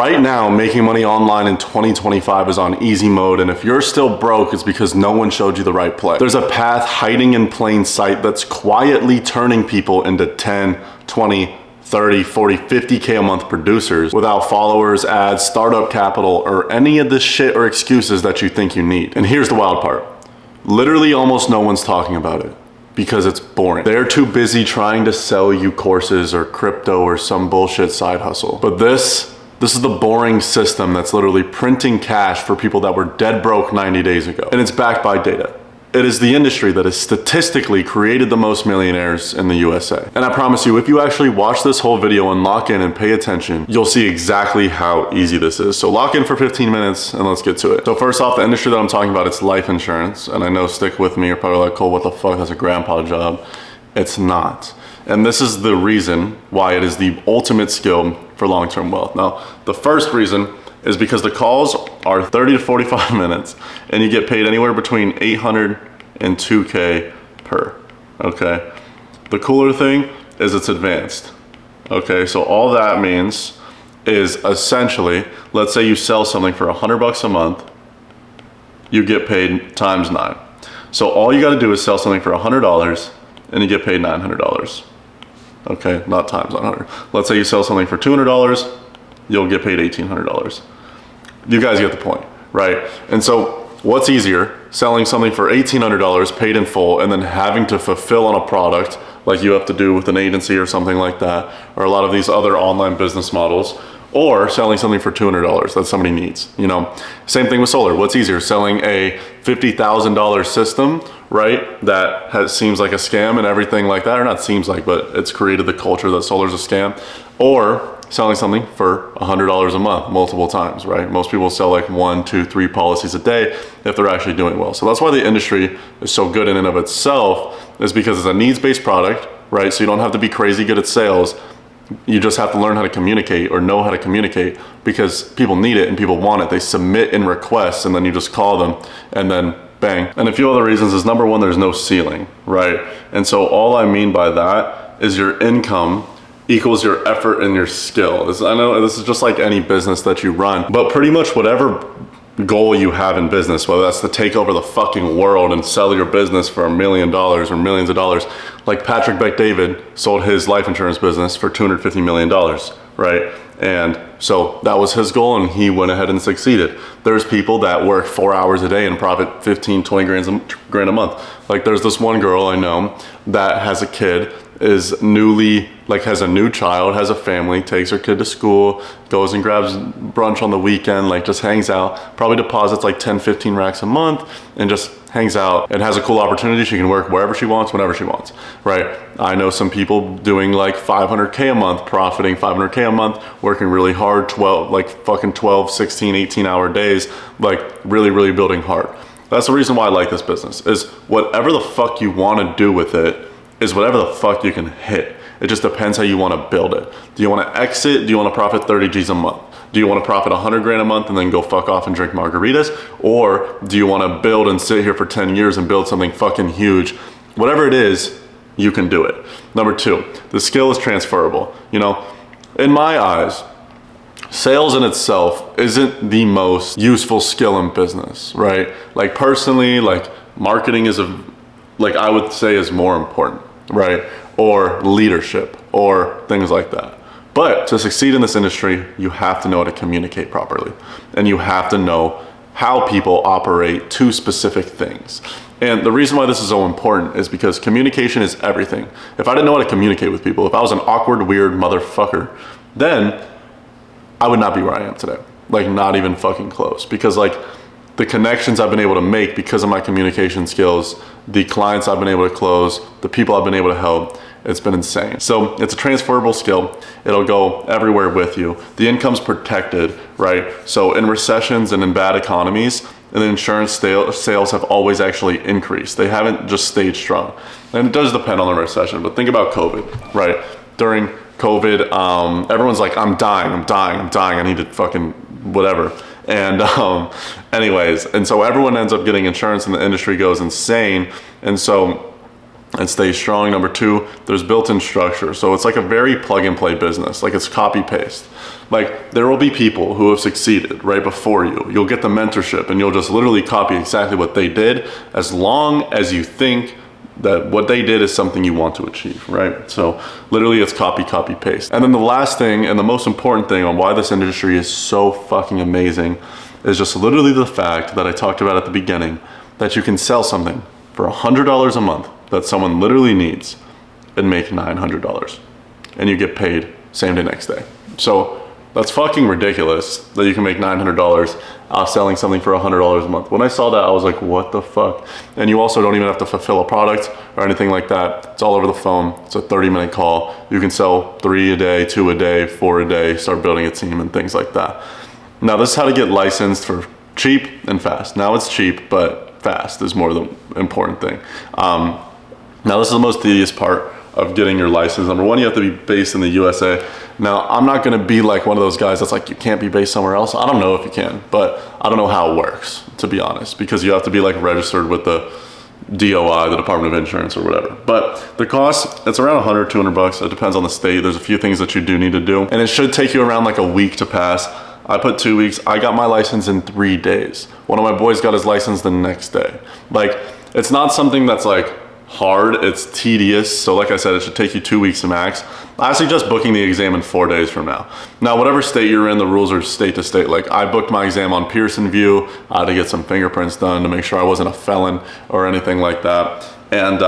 Right now, making money online in 2025 is on easy mode, and if you're still broke, it's because no one showed you the right play. There's a path hiding in plain sight that's quietly turning people into 10, 20, 30, 40, 50K a month producers without followers, ads, startup capital, or any of the shit or excuses that you think you need. And here's the wild part. Literally almost no one's talking about it because it's boring. They're too busy trying to sell you courses or crypto or some bullshit side hustle. But this is the boring system that's literally printing cash for people that were dead broke 90 days ago. And it's backed by data. It is the industry that has statistically created the most millionaires in the USA. And I promise you, if you actually watch this whole video and lock in and pay attention, you'll see exactly how easy this is. So lock in for 15 minutes and let's get to it. So first off, the industry that I'm talking about, it's life insurance. And I know, stick with me, you're probably like, Cole, what the fuck, that's a grandpa job. It's not. And this is the reason why it is the ultimate skill for long-term wealth. Now, the first reason is because the calls are 30 to 45 minutes and you get paid anywhere between 800 and 2K per, okay? The cooler thing is it's advanced, okay? So all that means is essentially, let's say you sell something for $100 a month, you get paid times 9. So all you gotta do is sell something for $100 and you get paid $900, okay? Not times 100. Let's say you sell something for $200, you'll get paid $1,800. You guys get the point, right? And so what's easier, selling something for $1,800 paid in full and then having to fulfill on a product like you have to do with an agency or something like that, or a lot of these other online business models, or selling something for $200 that somebody needs, you know? Same thing with solar. What's easier, selling a $50,000 system, right? That seems like a scam and everything like that, or not seems like, but it's created the culture that solar's a scam, or selling something for $100 a month multiple times, right? Most people sell like 1, 2, 3 policies a day if they're actually doing well. So that's why the industry is so good in and of itself, is because it's a needs-based product, right? So you don't have to be crazy good at sales. You just have to learn how to communicate or know how to communicate because people need it and people want it. They submit in requests and then you just call them and then bang. And a few other reasons is, number one, there's no ceiling, right? And so all I mean by that is your income equals your effort and your skill. I know this is just like any business that you run, but pretty much whatever goal you have in business, whether that's to take over the fucking world and sell your business for $1 million or millions of dollars, like Patrick Bet-David sold his life insurance business for $250 million, right? And so that was his goal and he went ahead and succeeded. There's people that work 4 hours a day and profit 15, 20 grand a month. Like there's this one girl I know that has a kid, is newly, like has a new child, has a family, takes her kid to school, goes and grabs brunch on the weekend, like just hangs out, probably deposits like 10, 15 racks a month and just hangs out and has a cool opportunity. She can work wherever she wants, whenever she wants, right? I know some people doing like 500K a month, profiting 500K a month, working really hard, 12, 16, 18 hour days, like really, really building hard. That's the reason why I like this business, is whatever the fuck you wanna do with it is whatever the fuck you can hit. It just depends how you want to build it. Do you want to exit? Do you want to profit 30 G's a month? Do you want to profit 100 grand a month and then go fuck off and drink margaritas? Or do you want to build and sit here for 10 years and build something fucking huge? Whatever it is, you can do it. Number two, the skill is transferable. You know, in my eyes, sales in itself isn't the most useful skill in business, right? Like personally, like marketing is I would say is more important, right? Or leadership or things like that. But to succeed in this industry, you have to know how to communicate properly. And you have to know how people operate to specific things. And the reason why this is so important is because communication is everything. If I didn't know how to communicate with people, if I was an awkward, weird motherfucker, then I would not be where I am today. Like not even fucking close. Because like the connections I've been able to make because of my communication skills, the clients I've been able to close, the people I've been able to help, it's been insane. So it's a transferable skill. It'll go everywhere with you. The income's protected, right? So in recessions and in bad economies, and the insurance sales have always actually increased. They haven't just stayed strong. And it does depend on the recession, but think about COVID, right? During COVID, everyone's like, I'm dying, I need to fucking whatever. And anyways, and so everyone ends up getting insurance and the industry goes insane. And so and stay strong. Number 2, there's built-in structure. So it's like a very plug and play business. Like it's copy paste. Like there will be people who have succeeded right before you. You'll get the mentorship and you'll just literally copy exactly what they did, as long as you think that what they did is something you want to achieve, right? So literally it's copy, copy, paste. And then the last thing and the most important thing on why this industry is so fucking amazing is just literally the fact that I talked about at the beginning, that you can sell something for $100 a month that someone literally needs and make $900, and you get paid same day, next day. So that's fucking ridiculous that you can make $900 off selling something for $100 a month. When I saw that, I was like, what the fuck? And you also don't even have to fulfill a product or anything like that. It's all over the phone. It's a 30-minute call. You can sell 3 a day, 2 a day, 4 a day, start building a team and things like that. Now this is how to get licensed for cheap and fast. Now it's cheap, but fast is more the important thing. Now this is the most tedious part of getting your license. Number 1, you have to be based in the USA. Now, I'm not gonna be like one of those guys that's like, you can't be based somewhere else. I don't know if you can, but I don't know how it works, to be honest, because you have to be like registered with the DOI, the Department of Insurance or whatever. But the cost, it's around 100, 200 bucks. It depends on the state. There's a few things that you do need to do. And it should take you around like a week to pass. I put 2 weeks. I got my license in 3 days. One of my boys got his license the next day. Like, it's not something that's like hard, it's tedious. So like I said, it should take you 2 weeks to max. I suggest booking the exam in 4 days from now. Now, whatever state you're in, the rules are state to state. Like I booked my exam on Pearson VUE to get some fingerprints done to make sure I wasn't a felon or anything like that. And,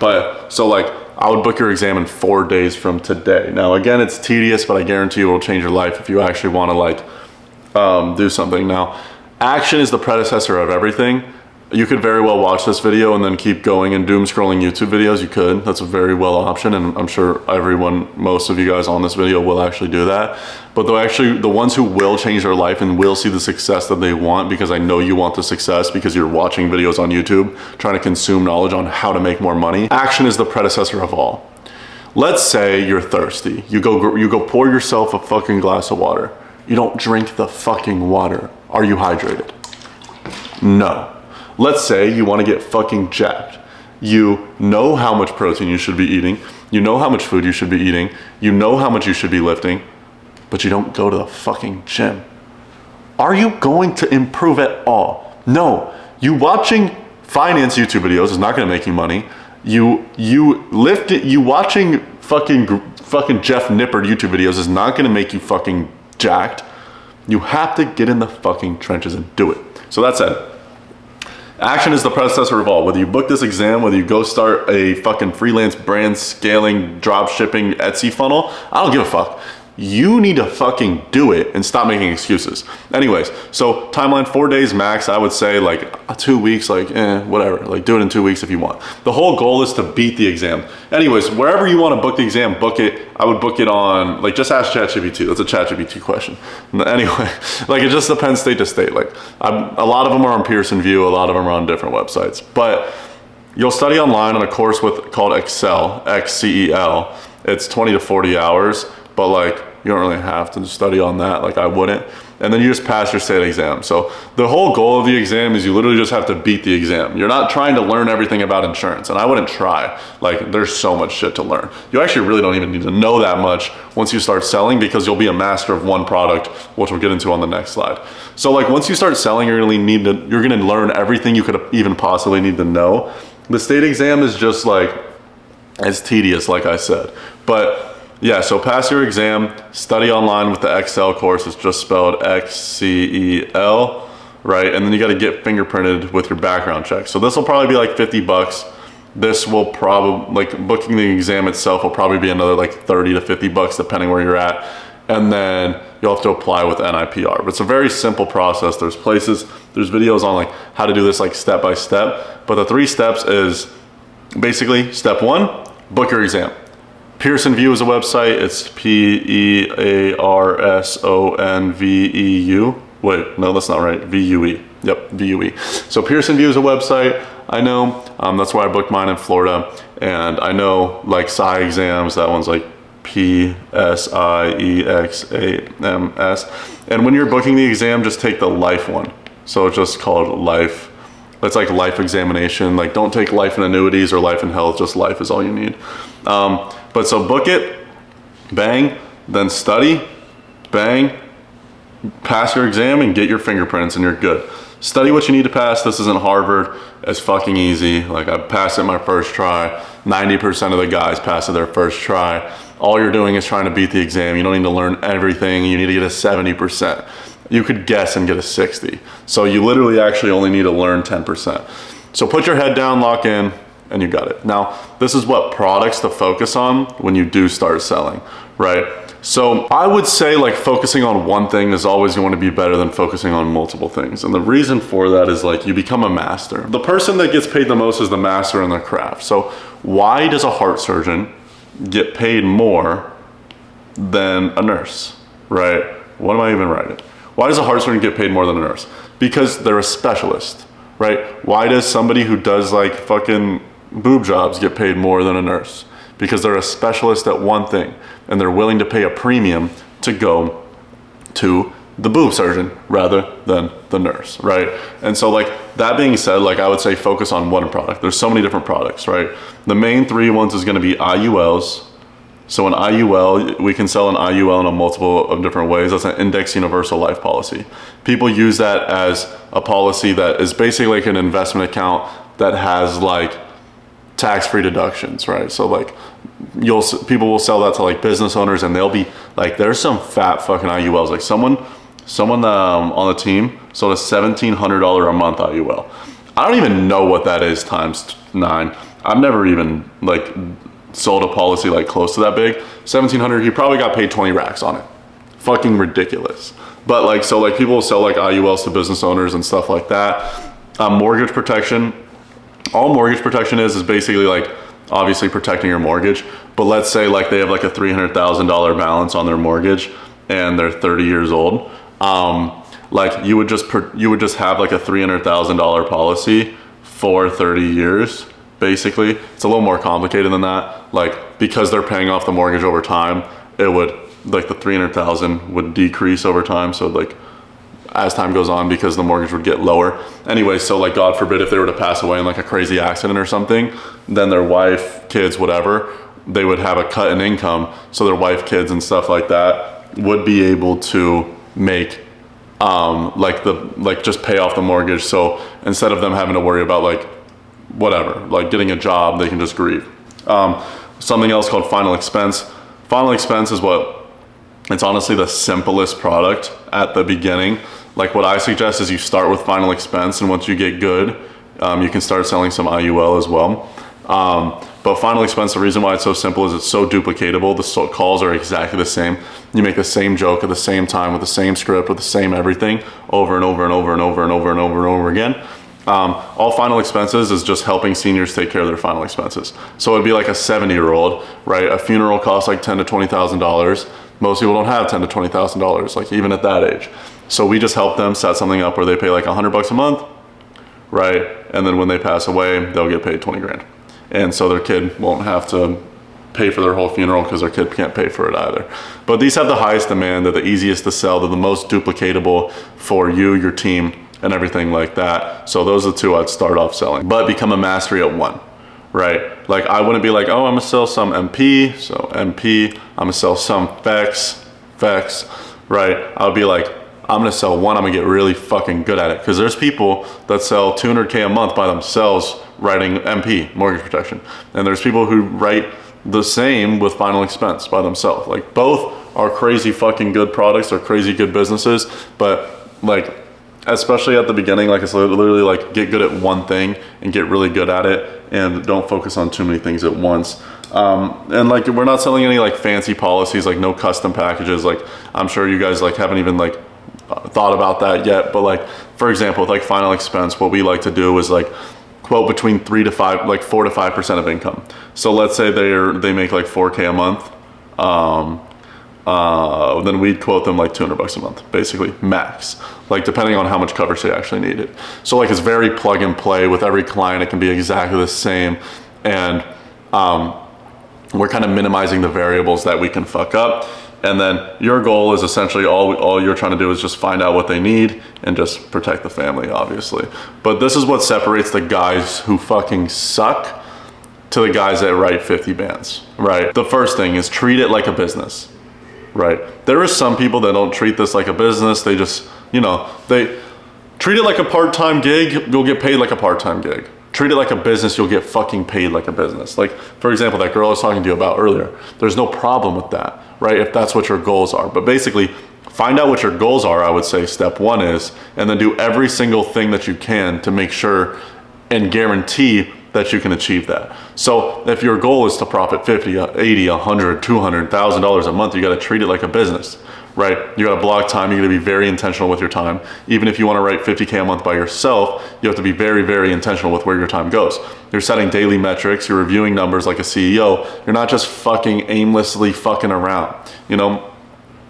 but so like I would book your exam in 4 days from today. Now, again, it's tedious, but I guarantee you it will change your life if you actually want to like do something. Now, action is the predecessor of everything. You could very well watch this video and then keep going and doom scrolling YouTube videos. You could. That's a very well option, and I'm sure most of you guys on this video will actually do that. But the ones who will change their life and will see the success that they want, because I know you want the success because you're watching videos on YouTube, trying to consume knowledge on how to make more money. Action is the predecessor of all. Let's say you're thirsty. You go pour yourself a fucking glass of water. You don't drink the fucking water. Are you hydrated? No. Let's say you want to get fucking jacked. You know how much protein you should be eating. You know how much food you should be eating. You know how much you should be lifting, but you don't go to the fucking gym. Are you going to improve at all? No. You watching finance YouTube videos is not going to make you money. You watching fucking Jeff Nippard YouTube videos is not going to make you fucking jacked. You have to get in the fucking trenches and do it. So that said, action is the predecessor of all. Whether you book this exam, whether you go start a fucking freelance brand scaling, drop shipping Etsy funnel, I don't give a fuck. You need to fucking do it and stop making excuses. Anyways, so timeline 4 days max. I would say like 2 weeks, like whatever. Like do it in 2 weeks if you want. The whole goal is to beat the exam. Anyways, wherever you want to book the exam, book it. I would book it on, like, just ask ChatGPT. That's a ChatGPT question. Anyway, like it just depends state to state. Like a lot of them are on Pearson VUE, a lot of them are on different websites. But you'll study online on a course called Excel, XCEL. It's 20 to 40 hours. But like, you don't really have to study on that, like I wouldn't. And then you just pass your state exam. So the whole goal of the exam is you literally just have to beat the exam. You're not trying to learn everything about insurance, and I wouldn't try. Like, there's so much shit to learn. You actually really don't even need to know that much once you start selling, because you'll be a master of one product, which we'll get into on the next slide. So like, once you start selling, you're gonna learn everything you could even possibly need to know. The state exam is just like, it's tedious, like I said. But yeah, so pass your exam, study online with the Excel course. It's just spelled XCEL, right? And then you got to get fingerprinted with your background check. So this will probably be like 50 bucks. This will probably, like, booking the exam itself will probably be another like 30 to 50 bucks depending where you're at. And then you'll have to apply with NIPR. But it's a very simple process. There's videos on like how to do this like step by step. But the 3 steps is basically step 1, book your exam. Pearson VUE is a website. It's PEARSONVEU. Wait, no, that's not right. VUE. Yep, VUE. So Pearson VUE is a website. I know. That's where I booked mine in Florida. And I know like PSI exams, that one's like PSIEX8MS. And when you're booking the exam, just take the life one. So it's just called life. That's like life examination. Like don't take life and annuities or life and health, just life is all you need. But so book it, bang, then study, bang, pass your exam and get your fingerprints and you're good. Study what you need to pass. This isn't Harvard. It's fucking easy. Like I passed it my first try. 90% of the guys pass it their first try. All you're doing is trying to beat the exam. You don't need to learn everything. You need to get a 70%. You could guess and get a 60. So you literally actually only need to learn 10%. So put your head down, lock in, and you got it. Now, this is what products to focus on when you do start selling, right? So I would say like focusing on one thing is always going to be better than focusing on multiple things. And the reason for that is like you become a master. The person that gets paid the most is the master in their craft. So why does a heart surgeon get paid more than a nurse, right? What am I even writing? Why does a heart surgeon get paid more than a nurse? Because they're a specialist, right? Why does somebody who does like fucking boob jobs get paid more than a nurse? Because they're a specialist at one thing and they're willing to pay a premium to go to the boob surgeon rather than the nurse, right? And so like that being said, like I would say focus on one product. There's so many different products, right? The main three ones is gonna be IULs. So an IUL, we can sell an IUL in a multiple of different ways. That's an index universal life policy. People use that as a policy that is basically like an investment account that has like tax-free deductions, right? So like people will sell that to like business owners and they'll be like, there's some fat fucking IULs. Like someone on the team sold a $1,700 a month IUL. I don't even know what that is times 9. I've never even like sold a policy like close to that big. 1,700, he probably got paid 20 racks on it. Fucking ridiculous. But like, so like people will sell like IULs to business owners and stuff like that. Mortgage protection. All mortgage protection is basically like obviously protecting your mortgage. But let's say like they have like a $300,000 balance on their mortgage and they're 30 years old. Like you would just have like a $300,000 policy for 30 years. Basically, it's a little more complicated than that. Like because they're paying off the mortgage over time, it would like the 300,000 would decrease over time. So like as time goes on, because the mortgage would get lower. Anyway, so like God forbid if they were to pass away in like a crazy accident or something, then their wife, kids, whatever, they would have a cut in income. So their wife, kids, and stuff like that would be able to make just pay off the mortgage. So instead of them having to worry about like whatever, like getting a job, they can just grieve. Something else called final expense. Final expense is it's honestly the simplest product at the beginning. Like what I suggest is you start with final expense, and once you get good, you can start selling some IUL as well. But final expense, the reason why it's so simple is it's so duplicatable. The calls are exactly the same. You make the same joke at the same time with the same script, with the same everything over and over and over and over and over and over and over again. All final expenses is just helping seniors take care of their final expenses. So it'd be like a 70-year-old, right? A funeral costs like $10,000 to $20,000. Most people don't have $10,000 to $20,000, like even at that age. So we just help them set something up where they pay like $100 a month, right? And then when they pass away, they'll get paid 20 grand. And so their kid won't have to pay for their whole funeral because their kid can't pay for it either. But these have the highest demand. They're the easiest to sell. They're the most duplicatable for you, your team, and everything like that. So those are the two I'd start off selling, but become a mastery at one, right? Like I wouldn't be like, oh, I'm gonna sell some MP, so MP, I'm gonna sell some FEX, right? I would be like, I'm gonna sell one, I'm gonna get really fucking good at it. Because there's people that sell 200K a month by themselves writing MP, mortgage protection. And there's people who write the same with final expense by themselves. Like both are crazy fucking good products, they're crazy good businesses, but like, especially at the beginning, like it's literally like get good at one thing and get really good at it and don't focus on too many things at once. And like we're not selling any like fancy policies, like no custom packages. Like I'm sure you guys like haven't even like thought about that yet, but like for example with like final expense, what we like to do is like quote between 4 to 5% of income. So let's say they make like 4K a month. Then we'd quote them like $200 a month, basically max, like depending on how much coverage they actually needed. So like it's very plug and play with every client. It can be exactly the same. And we're kind of minimizing the variables that we can fuck up. And then your goal is essentially all you're trying to do is just find out what they need and just protect the family, obviously. But this is what separates the guys who fucking suck to the guys that write 50 bands, right? The first thing is treat it like a business, right? There is some people that don't treat this like a business. They just, you know, they treat it like a part-time gig, you'll get paid like a part-time gig. Treat it like a business, you'll get fucking paid like a business. Like, for example, that girl I was talking to you about earlier, there's no problem with that, right? If that's what your goals are. But basically, find out what your goals are, I would say step one is, and then do every single thing that you can to make sure and guarantee that you can achieve that. So if your goal is to profit 50, 80, 100, 200, $1,000 a month, you gotta treat it like a business, right? You gotta block time, you gotta be very intentional with your time. Even if you wanna write 50K a month by yourself, you have to be very, very intentional with where your time goes. You're setting daily metrics, you're reviewing numbers like a CEO. You're not just fucking aimlessly fucking around, you know?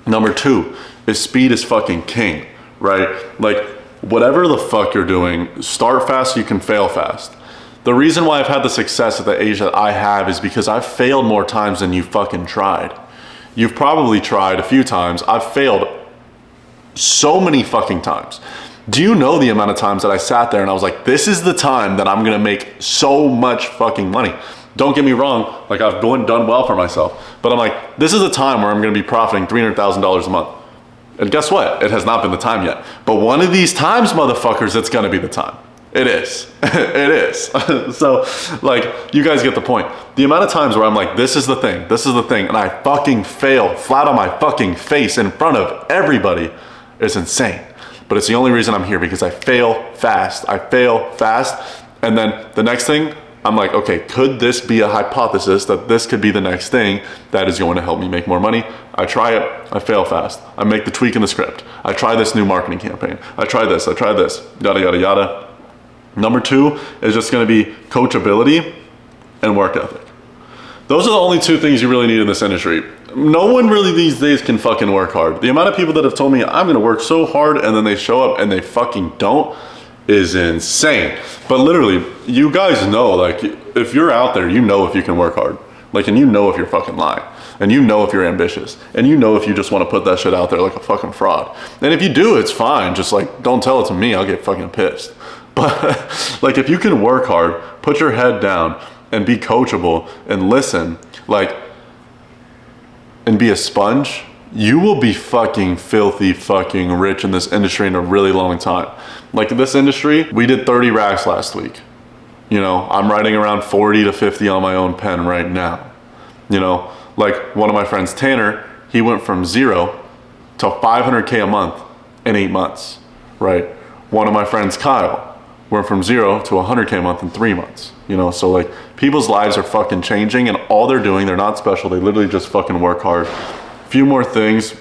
Number two is speed is fucking king, right? Like, whatever the fuck you're doing, start fast so you can fail fast. The reason why I've had the success at the age that I have is because I've failed more times than you fucking tried. You've probably tried a few times. I've failed so many fucking times. Do you know the amount of times that I sat there and I was like, this is the time that I'm gonna make so much fucking money. Don't get me wrong, like I've done well for myself, but I'm like, this is the time where I'm gonna be profiting $300,000 a month. And guess what? It has not been the time yet. But one of these times, motherfuckers, it's gonna be the time. It is. It is. So, like, you guys get the point. The amount of times where I'm like, this is the thing, and I fucking fail flat on my fucking face in front of everybody is insane. But it's the only reason I'm here, because I fail fast. And then the next thing, I'm like, okay, could this be a hypothesis that this could be the next thing that is going to help me make more money? I try it, I fail fast. I make the tweak in the script. I try this new marketing campaign. I try this, yada, yada, yada. Number two is just gonna be coachability and work ethic. Those are the only two things you really need in this industry. No one really these days can fucking work hard. The amount of people that have told me I'm gonna work so hard and then they show up and they fucking don't is insane. But literally, you guys know, like, if you're out there, you know if you can work hard. Like, and you know if you're fucking lying. And you know if you're ambitious. And you know if you just wanna put that shit out there like a fucking fraud. And if you do, it's fine. Just like, don't tell it to me, I'll get fucking pissed. But like, if you can work hard, put your head down and be coachable and listen, like, and be a sponge, you will be fucking filthy fucking rich in this industry in a really long time. Like, this industry, we did 30 racks last week. You know, I'm writing around 40 to 50 on my own pen right now. You know, like one of my friends, Tanner, he went from 0 to 500K a month in 8 months, right? One of my friends, Kyle, went from 0 to 100K a month in 3 months, you know? So like, people's lives are fucking changing, and all they're doing, they're not special. They literally just fucking work hard. A few more things.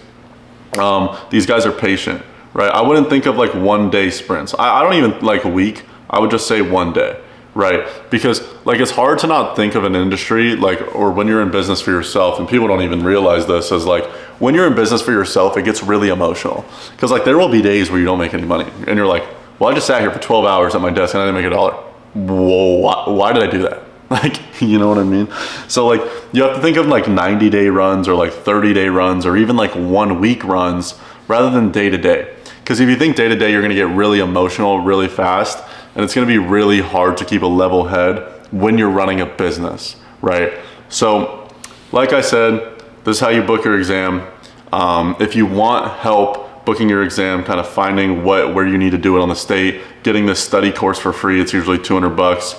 These guys are patient, right? I wouldn't think of like 1 day sprints. I don't even like a week. I would just say 1 day, right? Because like, it's hard to not think of an industry, like, or when you're in business for yourself, and people don't even realize this, as like, when you're in business for yourself, it gets really emotional. Cause like, there will be days where you don't make any money and you're like, well, I just sat here for 12 hours at my desk and I didn't make $1. Whoa, why did I do that? Like, you know what I mean? So like, you have to think of like 90-day runs or like 30-day runs or even like 1 week runs rather than day to day. Because if you think day to day, you're gonna get really emotional really fast, and it's gonna be really hard to keep a level head when you're running a business, right? So like I said, this is how you book your exam. If you want help booking your exam, kind of finding where you need to do it on the state, getting this study course for free, it's usually 200 bucks.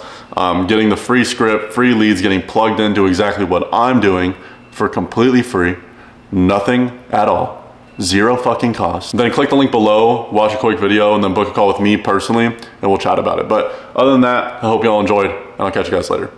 Getting the free script, free leads, getting plugged into exactly what I'm doing for completely free, nothing at all, 0 fucking cost. Then click the link below, watch a quick video, and then book a call with me personally, and we'll chat about it. But other than that, I hope y'all enjoyed, and I'll catch you guys later.